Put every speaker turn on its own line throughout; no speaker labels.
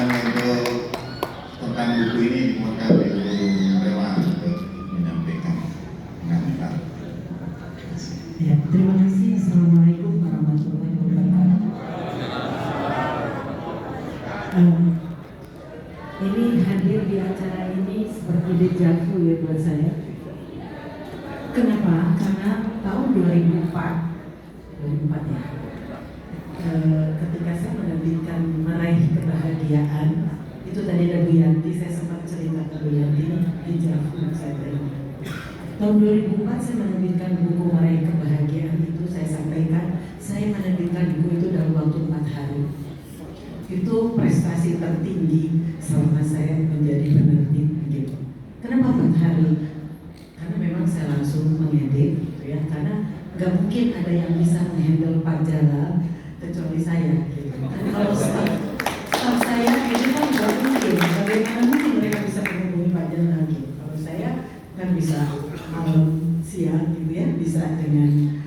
kesempatan untuk tentang buku ini dimuatkan di Rewa untuk menyampaikan pengantar.
Ya, terima kasih. Assalamualaikum warahmatullahi wabarakatuh. Ini hadir di acara ini seperti dejavu ya buat saya. Kenapa? Karena tahun 2004 ya. Ketika saya menerbitkan Meraih Kebahagiaan, itu tadi ada Bu Yanti, saya sempat cerita ke Bu Yanti di Javu saya terima. Tahun 2004 saya menerbitkan buku Meraih Kebahagiaan, itu saya sampaikan, saya menerbitkan buku itu dalam waktu 4 hari. Itu prestasi tertinggi selama saya menjadi penerbit gitu. Kenapa 4 hari? Karena memang saya langsung mengedit gitu ya, karena gak mungkin ada yang bisa menghandle majalah kecuali saya gitu. Dan kalau staff saya itu kan gak mungkin, bagaimana mungkin mereka bisa menghubungi majalah gitu. Kalau saya kan bisa malam siang gitu ya, bisa dengan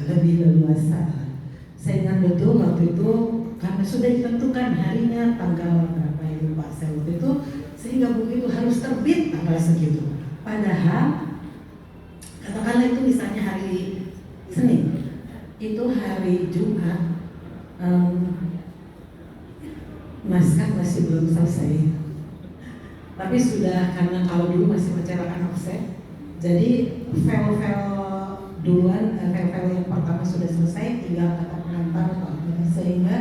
lebih leluasa. Saya ingat betul waktu itu karena sudah ditentukan harinya tanggal berapa itu Pak saya waktu itu, sehingga buku itu harus terbit tanggal segitu. Padahal katakanlah itu misalnya hari Senin, itu hari Jumat, naskah masih belum selesai. Tapi sudah, karena kalau dulu masih mencetakan offset, jadi file-file duluan, file-file yang pertama sudah selesai, tinggal kata pengantar atau apa, sehingga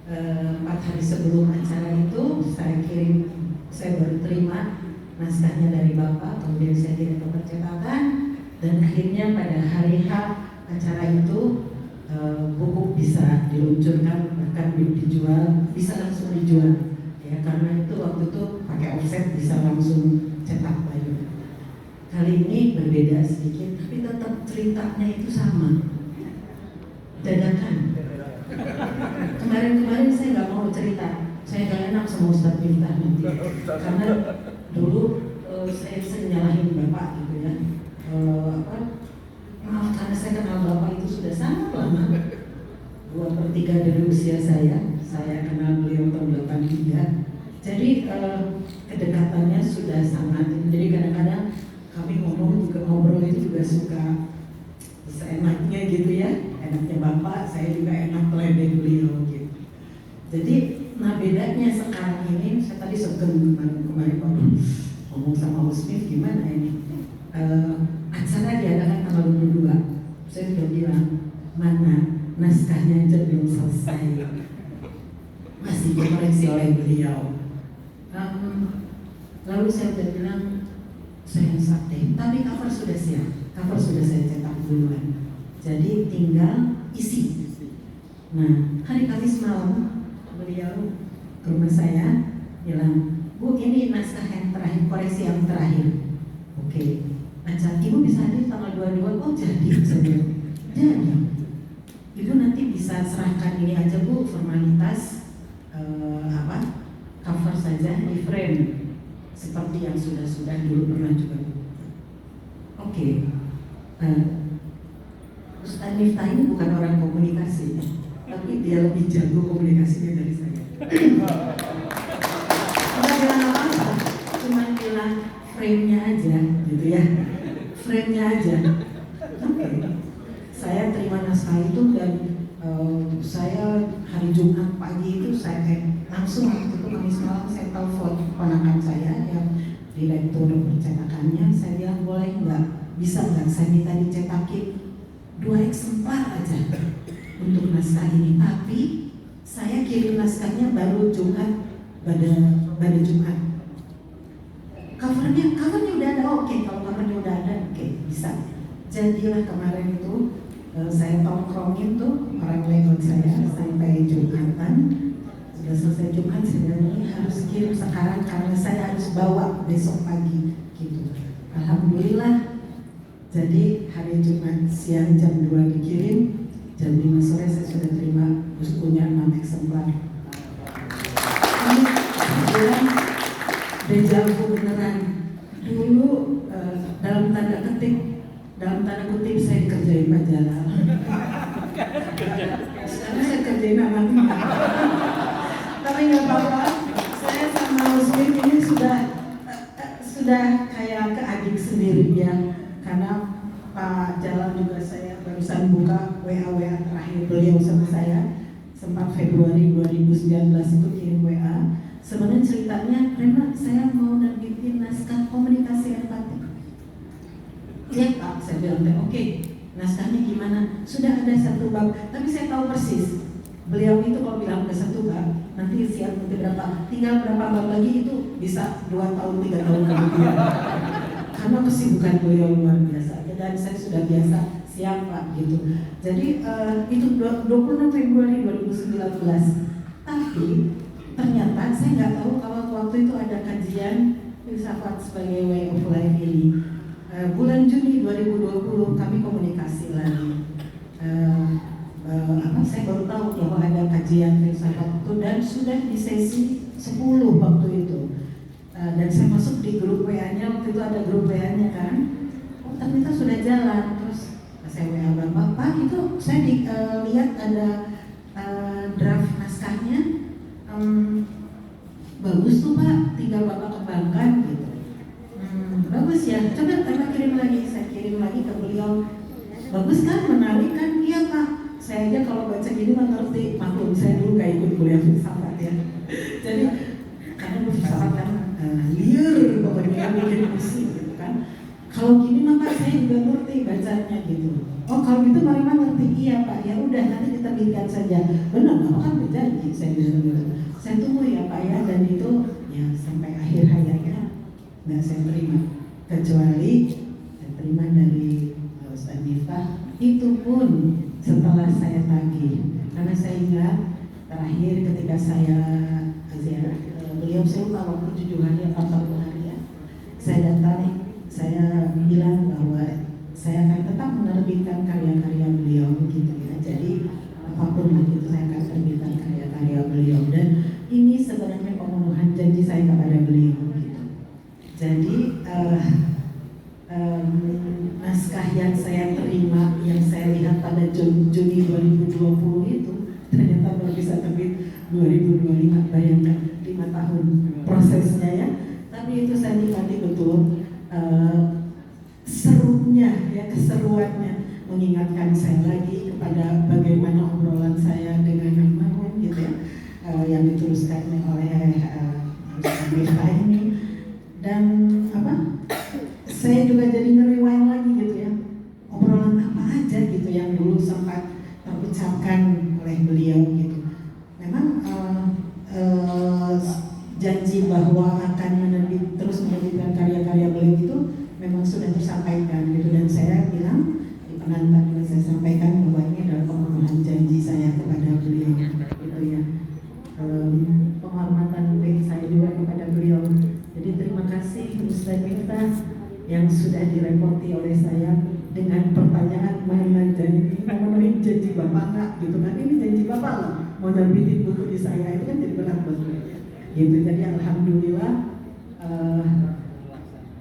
4 hari sebelum acara itu saya baru terima naskahnya dari Bapak, kemudian saya kirim ke percetakan, dan akhirnya pada hari H acara itu buku bisa diluncurkan, bahkan dijual, bisa langsung dijual ya, karena itu waktu itu pakai offset bisa langsung cetak bayu. Kali ini berbeda sedikit, tapi tetap ceritanya itu sama, dadakan. Kemarin saya nggak mau cerita, saya nggak enak sama Ustadz Miftah nanti, karena dulu saya nyalahin Bapak gitu ya. Maaf karena saya kenal Bapak itu sudah sangat lama, 2/3 dari usia saya kenal beliau tahun 83. Jadi kedekatannya sudah sangat. Jadi kadang-kadang kami ngobrol itu juga suka seenaknya gitu ya, enaknya Bapak, saya juga enak meledek beliau gitu. Jadi bedanya sekarang ini, saya tadi kemarin ngomong sama Usmif gimana ini, acara diadakan tanggal 22, saya sudah bilang mana naskahnya aja belum selesai, masih dikoreksi oleh beliau. Lalu saya sudah bilang saya sakti, tapi cover sudah siap, cover sudah saya cetak duluan, jadi tinggal isi. Nah hari Kamis malam beliau ke rumah saya bilang, Bu ini naskah yang terakhir, koreksi yang terakhir. Oke, acara Ibu bisa hadir tanggal 22. Oh jadi, jadi Ibu nanti bisa serahkan ini aja Bu, formalitas cover saja di frame seperti yang sudah dulu pernah juga Bu. Oke, Ustaz Miftah ini bukan orang komunikasi, tapi dia lebih jago komunikasinya dari saya. Nggak bilang apa-apa, cuma bilang frame-nya aja gitu ya, frame-nya aja. Oke. Saya terima naskah itu dan saya hari Jumat pagi itu saya langsung waktu itu Kamis malam saya telepon ponakan saya yang direktur percetakannya, saya bilang boleh nggak, bisa nggak saya minta dicetakin 2 eksemplar aja untuk naskah ini, tapi saya kirim naskahnya baru Jumat pada Jumat. Covernya udah ada, oke. Kalau covernya udah ada, oke, bisa. Jadilah kemarin itu saya tongkrongin tuh orang lewat saya sampai Jumatan. Sudah selesai Jumat, sebenarnya harus kirim sekarang karena saya harus bawa besok pagi gitu. Alhamdulillah. Jadi hari Jumat siang jam 2 dikirim, jam 5 sore saya sudah terima bukunya 6 eksemplar. Ini kebetulan dejavu beneran. Dulu dalam tanda kutip saya dikerjain majalah. Sekarang saya kerjain anak. Tapi nggak apa-apa. sudah kayak ke adik sendiri ya, karena Pak Jalan juga saya barusan buka WA terakhir beliau sama saya, sempat Februari 2019 itu kirim WA. Sebenarnya ceritanya, Rema saya mau nerbitin naskah komunikasi empati. Iya Pak, saya bilang oke. Naskahnya gimana? Sudah ada 1 bab, tapi saya tahu persis. Beliau itu kalau bilang ada 1 bab, nanti siap nanti berapa, tinggal berapa bab lagi itu bisa 2 tahun, 3 tahun kemudian. Karena kesibukan beliau luar biasa, dan saya sudah biasa siap Pak gitu. Jadi itu 26 Februari 2019. Tapi ternyata saya nggak tahu kalau waktu itu ada kajian filsafat sebagai way of life ini. Bulan Juni 2020 kami komunikasi lagi. Saya baru tahu bahwa ada kajian filsafat itu dan sudah di sesi 10 waktu itu. Dan saya masuk di grup WA-nya, waktu itu ada grup WA-nya kan. Oh ternyata sudah jalan. Terus saya WA Bapak, itu saya lihat ada draft naskahnya. Bagus tuh Pak, tinggal Bapak kembangkan gitu. Bagus ya, coba Bapak kirim lagi. Saya kirim lagi ke beliau. Bagus kan, menarik kan? Iya Pak. Saya aja kalau baca gini mah ngerti, maklum saya dulu gak ikut kuliah filsafat ya. Jadi karena filsafat kan liar pokoknya bikin pusing gitu kan. Kalau gini mah Pak saya juga ngerti bacanya gitu. Oh kalau gitu mari mah ngerti, iya Pak. Ya udah nanti diterbitkan saja. Benar Bapak kan berjanji, saya bilang gitu. Saya tunggu ya Pak ya, dan itu ya sampai akhir hayatnya nggak saya terima, kecuali saya terima dari Ustaz Miftah. Itu pun setelah saya tagih, karena saya ingat terakhir ketika saya ziarah beliau, saya lupa waktu 7 hari atau 40 hari ya, saya datang, saya bilang bahwa saya akan tetap menerbitkan karya-karya beliau gitu ya. Jadi apapun lah itu saya akan terbitkan karya-karya beliau, dan ini sebenarnya pemenuhan janji saya kepada beliau gitu. Jadi naskah yang saya terima, yang saya lihat pada Juni 2020 itu ternyata baru bisa terbit 2025. Bayangkan 5 tahun prosesnya ya. Tapi itu saya nikmati betul. Serunya ya, keseruannya mengingatkan saya lagi kepada bagaimana obrolan saya dengan almarhum gitu ya, yang diteruskan oleh Ustaz Miftah ini. Dan saya juga jadi nge-rewind lagi gitu ya, obrolan apa aja gitu yang dulu sempat terucapkan oleh beliau gitu. Memang janji bahwa akan terus menerbitkan karya-karya beliau itu memang sudah tersampaikan gitu, dan saya bilang di pengantar juga saya sampaikan bahwa ini adalah pemenuhan janji saya kepada beliau gitu ya. Penghormatan saya juga kepada beliau. Jadi terima kasih Ustaz Miftah yang sudah direpoti oleh saya dengan pertanyaan mana memenuhi janji Bapak nggak gitu kan. Ini janji Bapak loh, mau nerbitin buku di saya, itu kan jadi berat buat saya gitu. Jadi alhamdulillah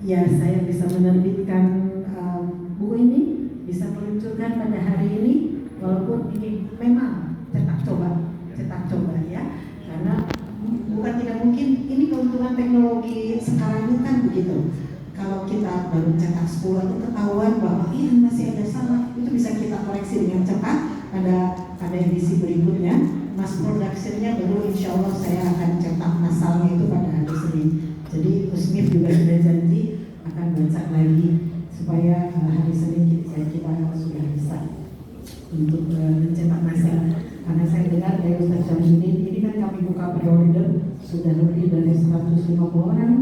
ya saya bisa menerbitkan buku ini, bisa meluncurkan pada hari ini, walaupun ini memang cetak coba ya, karena bukan tidak mungkin. Ini keuntungan teknologi sekarang ini kan begitu. Kalau kita baru cetak 10 itu ketahuan bahwa ini masih ada salah, itu bisa kita koreksi dengan cepat pada edisi berikutnya. Mass productionnya baru insya Allah saya akan cetak masalnya itu pada hari Senin. Jadi Usmif juga sudah janji akan baca lagi supaya hari Senin kita sudah bisa untuk mencetak masalah. Karena saya dengar dari Ustaz Syamsuddin, ini kan kami buka pre-order sudah lebih dari 150 orang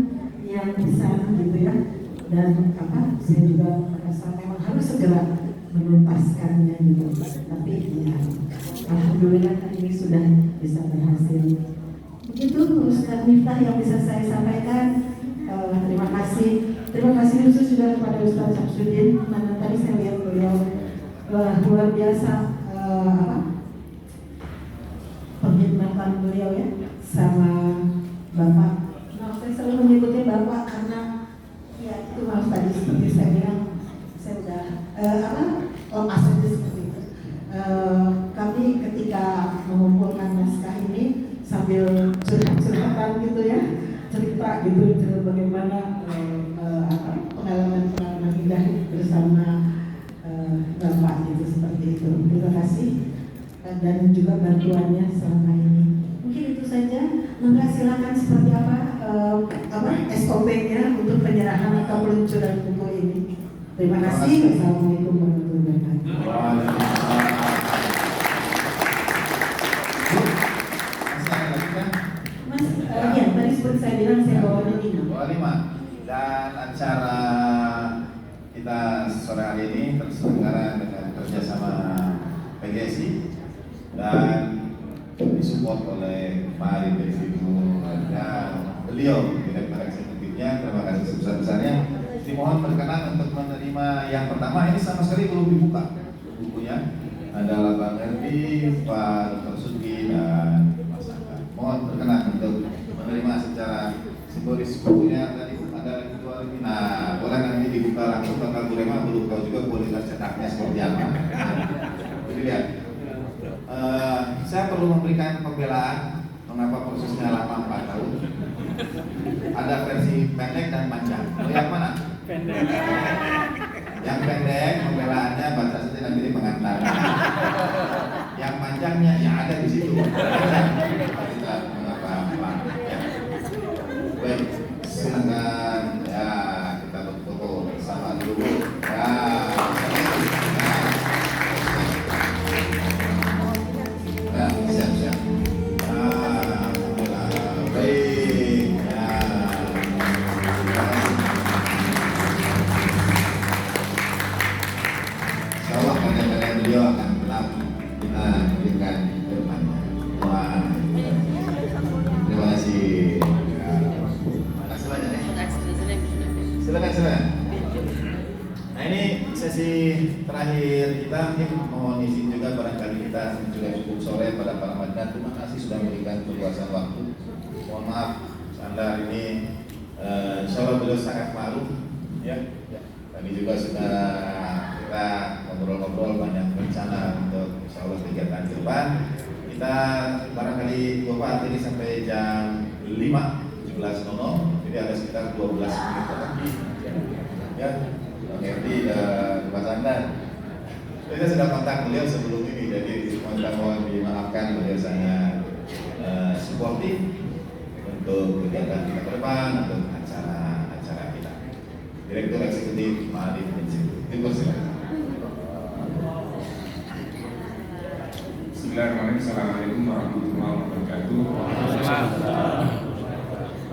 yang bisa gitu ya. Dan saya juga merasa memang harus segera menuntaskannya gitu. Tapi ya alhamdulillah ini sudah bisa berhasil. Begitu Ustaz Miftah yang bisa saya sampaikan. Terima kasih khusus juga kepada Ustaz Syamsuddin. Mana tadi saya lihat beliau luar biasa penghormatan beliau ya sama Bapak. Nah, saya selalu menyebutnya Bapak karena ya itu maaf tadi seperti saya bilang, saya udah lepas aja seperti itu. Kami ketika mengumpulkan naskah ini sambil curhat-curhatan gitu ya, cerita gitu bagaimana pengalaman indah bersama Bapak gitu, seperti itu. Terima kasih dan juga bantuannya selama ini. Mungkin itu saja. Maka silakan seperti apa SOP-nya untuk penyerahan atau peluncuran buku ini. Terima kasih. Wassalamualaikum warahmatullahi wabarakatuh. Mas, ya tadi seperti saya bilang saya bawa 5.
Dan acara kita sore hari ini terselenggara dengan kerjasama PGSI dan disupport oleh Pak Arif Besimu dan beliau direktur eksekutifnya. Terima kasih sebesar-besarnya. Dimohon berkenan untuk menerima yang pertama. Ini sama sekali belum dibuka bukunya. Adalah Bang Herdi, Pak Dr. Sugi dan Mas Angga. Mohon berkenan untuk menerima secara simbolis bukunya. Tadi ada yang jual ini. Nah, boleh nanti dibuka langsung tanggal Burema, belum tahu juga kualitas cetaknya seperti apa. Jadi lihat. Saya perlu memberikan pembelaan mengapa prosesnya lama 4 tahun. Ada versi pendek dan panjang. Yang mana? Pendek. Yang pendek pembelaannya baca saja nanti di pengantar. Yang panjangnya ya ada di situ. Kita mengapa? Ya. Baik, silakan ya kita berfoto bersama dulu. Ya. Siap-siap. Baik. Ya. Insyaallah karya-karya beliau akan tetap kita berikan depannya. Wah. Terima kasih. Makasih banyak ya. Silakan. Nah, ini sesi terakhir kita, mungkin mohon izin juga barangkali kita juga cukup sore pada para hadirin. Terima kasih sudah memberikan keluasan waktu. Mohon maaf, Anda ini insya Allah beliau sangat malu ya. Tadi juga sudah kita ngobrol-ngobrol banyak rencana untuk insya Allah kegiatan ke depan. Kita barangkali Bapak ini sampai jam 5.17.00, jadi ada sekitar 12 menit lagi ya. Bang Herdi dan Mas Angga. Saya sudah kontak beliau sebelum ini, jadi mohon dimaafkan beliau sangat suportif untuk kegiatan kita ke depan, untuk acara kita. Direktur Eksekutif Pak Arif Besimu. Silakan.
Bismillahirrahmanirrahim. Assalamualaikum warahmatullahi wabarakatuh.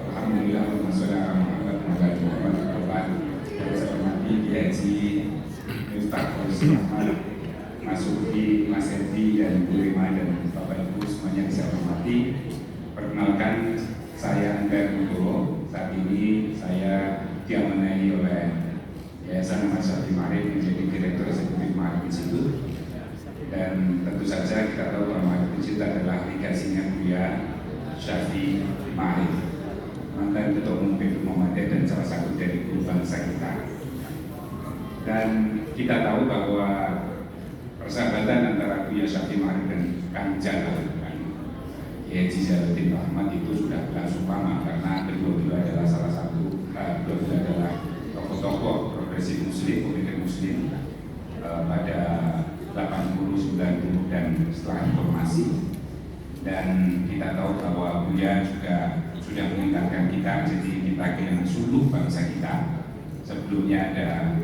Alhamdulillah wassalatu wassalamu ala Ustaz Muhammad, Mas Suki, Mas Herdi, dan Bu Rima, dan Bapak Ibu semuanya yang saya hormati. Perkenalkan, saya Angga Nugroho. Saat ini saya diamanai oleh Yayasan Ahmad Syafi'i Ma'arif menjadi Direktur Eksekutif Ma'arif Institute. Dan tentu saja kita tahu bahwa Ma'arif Institute adalah legasinya Buya Syafi'i Ma'arif, mantan Ketua Umum PP Muhammadiyah dan salah satu dari guru bangsa kita. Dan kita tahu bahwa persahabatan antara Buya Syafi'i Ma'arif dan Kang Jalal, Kiai Haji Zainuddin Rahmat itu sudah berlangsung lama, karena beliau adalah salah satu beliau adalah tokoh-tokoh progresif muslim, pemimpin muslim pada 80, 90 dan setelah reformasi. Dan kita tahu bahwa Buya juga sudah meninggalkan kita, jadi kita kehilangan suluh bangsa kita. Sebelumnya ada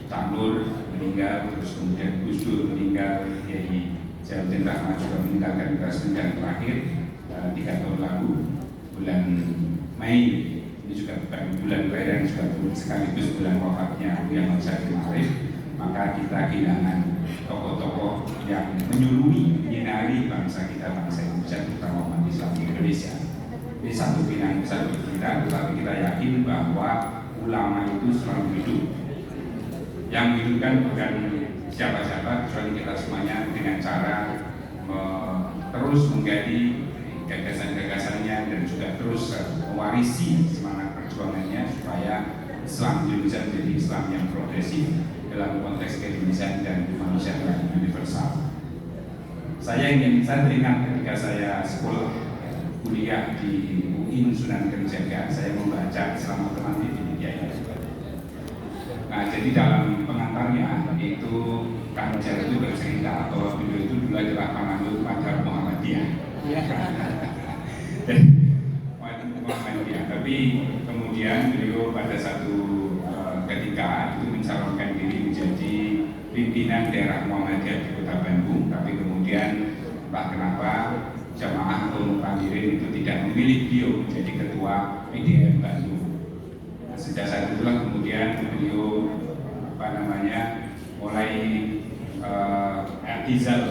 Cak Nur meninggal, terus kemudian Gus Dur meninggal, Kiai Zainuddin Rahmat juga meninggalkan kita. Dan terakhir 3 tahun lalu bulan Mei, ini juga bukan bulan kelahiran, juga sekaligus bulan wafatnya Buya Syafi'i Ma'arif. Maka kita kehilangan tokoh-tokoh yang menyuluhi, menyinari bangsa kita, bangsa Indonesia, terutama umat Islam di Indonesia. Ini satu pilihan besar bagi kita, tetapi kita yakin bahwa ulama itu selalu hidup. Yang menghidupkan bukan siapa-siapa, kecuali kita semuanya, dengan cara terus menggali gagasan-gagasannya dan juga terus mewarisi semangat perjuangannya supaya Islam Indonesia menjadi Islam yang progresif dalam konteks keindonesiaan dan kemanusiaan yang universal. Saya teringat ketika saya sekolah kuliah di UI, MUI Sunan Kalijaga. Saya membaca selama teman di Kiai. Nah, jadi dalam pengantarnya itu Kang Jar itu bercerita bahwa beliau itu dulu adalah penganut Madhab Muhammadiyah. Muhammadiyah. Tapi kemudian beliau pada satu ketika itu mencalonkan diri menjadi pimpinan daerah Muhammadiyah di Kota Bandung. Tapi kemudian entah kenapa jamaah atau Pangirin itu tidak memilih beliau menjadi ketua PDM Bandung. Nah, sejak saat itulah kemudian beliau mulai etizal,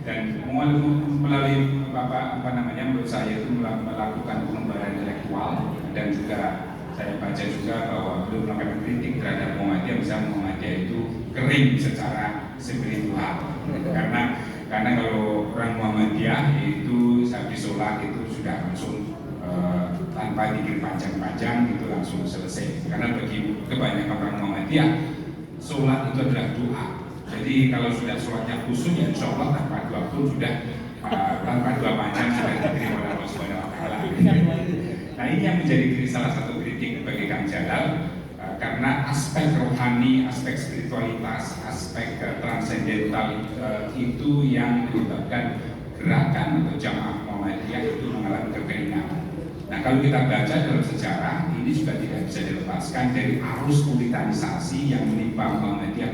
dan melalui menurut saya itu melakukan pengembaraan intelektual, dan juga saya baca juga bahwa beliau melakukan kritik terhadap Muhammadiyah, misalnya Muhammadiyah itu kering secara spiritual. Karena kalau orang Muhammadiyah itu habis sholat itu sudah langsung tanpa dikir panjang-panjang itu langsung selesai. Karena bagi kebanyakan orang Muhammadiyah sholat itu adalah doa. Jadi kalau sudah sholatnya khusyuk ya insya Allah tanpa doa pun sudah tanpa doa panjang sudah diterima oleh Allah Subhanahu Wa Taala. Nah, ini yang menjadi salah satu kritik bagi Kang Jalal. Karena aspek rohani, aspek spiritualitas, aspek transendental itu yang menyebabkan gerakan atau jamaah Muhammadiyah itu mengalami kekeringan. Nah, kalau kita baca dalam sejarah, ini juga tidak bisa dilepaskan dari arus puritanisasi yang menimpa Muhammadiyah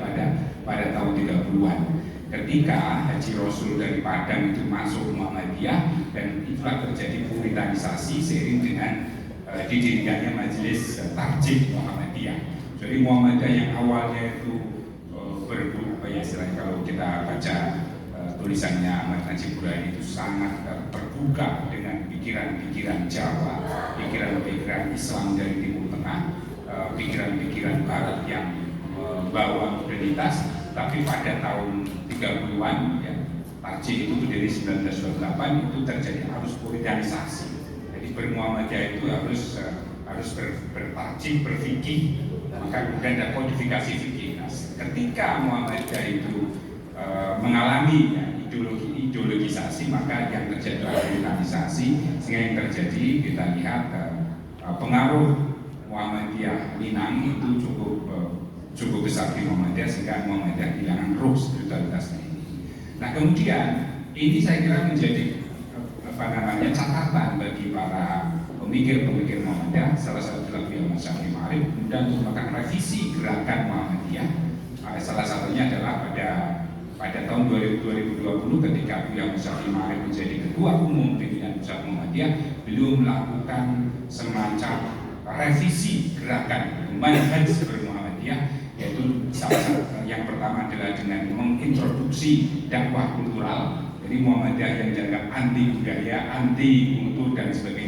pada tahun 30-an. Ketika Haji Rasul dari Padang itu masuk Muhammadiyah, dan itulah terjadi puritanisasi seiring dengan didirikannya Majelis Tarjih Muhammadiyah. Jadi Muhammadiyah yang awalnya itu kalau kita baca tulisannya Ahmad Najib Burhain itu sangat terbuka dengan pikiran-pikiran Jawa, pikiran-pikiran Islam dari Timur Tengah, pikiran-pikiran Barat yang membawa modernitas. Tapi pada tahun 30-an ya, Tarjih itu dari 1928 itu terjadi arus puritanisasi. Bermuhammadiyah itu harus bertarjih, berfikih, maka kemudian ada kodifikasi fikih. Nah, ketika Muhammadiyah itu mengalami ideologisasi, maka yang terjadi adalah radikalisasi, sehingga yang terjadi kita lihat pengaruh Muhammadiyah Minang itu cukup besar di Muhammadiyah, sehingga Muhammadiyah kehilangan ruh spiritualitasnya ini. Nah, kemudian ini saya kira menjadi catatan bagi para pemikir-pemikir Muhammadiyah. Salah satu adalah Buya Syafi'i Ma'arif kemudian untuk melakukan revisi gerakan Muhammadiyah. Salah satunya adalah pada tahun 2020 ketika Buya Syafi'i Ma'arif menjadi ketua umum pimpinan pusat Muhammadiyah, beliau melakukan semacam revisi gerakan manhaj bermuhammadiyah, yaitu salah satu yang pertama adalah dengan mengintroduksi dakwah kultural. Jadi Muhammadiyah yang dianggap anti budaya, anti kultur dan sebagainya